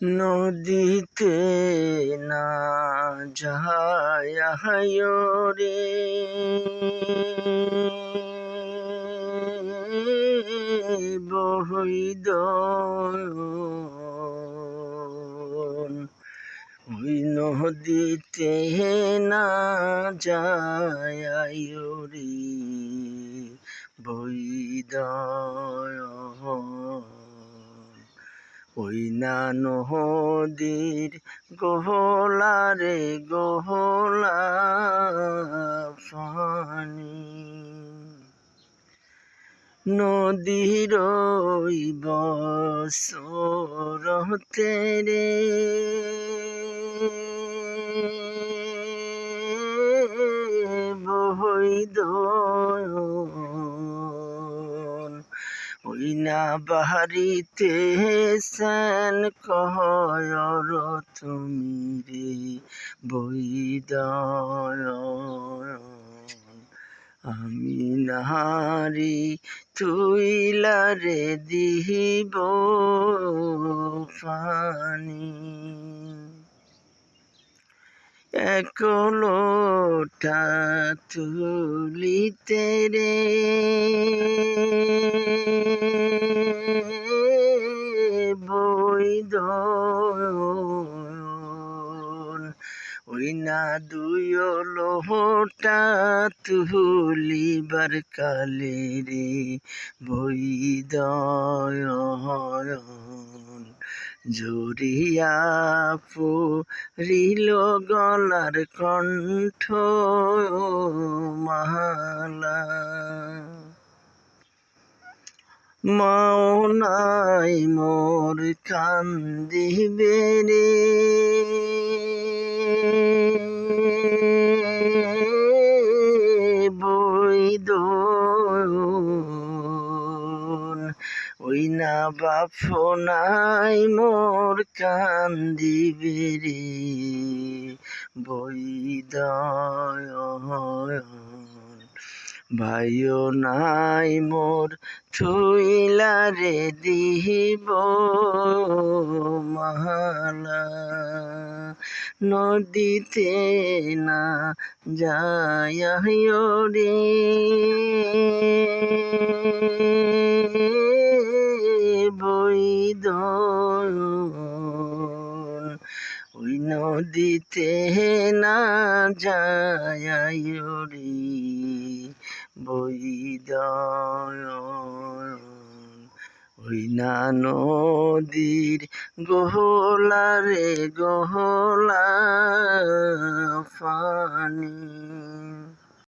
নদীতে না যায় রে বহিদন, ওই নদীতে না যায় রে বহিদন, ওই না নদীর গোহলা রে গোহলা পানি, নদীর ওই বছরতে রে বহিদন, ওই না বাড়িতে সেন কহর তুমি রে বহিদন, আমি নারী তুইলা রে দিব পানি, এক লোটা তুলিতে রে বহিদন, ওই না দুই লোটা তুলিবার কালে রে বহিদন, জড়িয়া পড়িল গলার কণ্ঠ মালা, মাও নাই মোর কান্দিবে রে বহিদন, ওই না বাপ নাই মোর কান্দিবে রে বহিদন, ভাইও নাই মোর থুইলা রে দিব মালা, নদীতে না যায় রে বহিদন, ওই নদীতে না যায় রে বহিদন, ওই না নদীর গোহলা রে গোহলা পানি।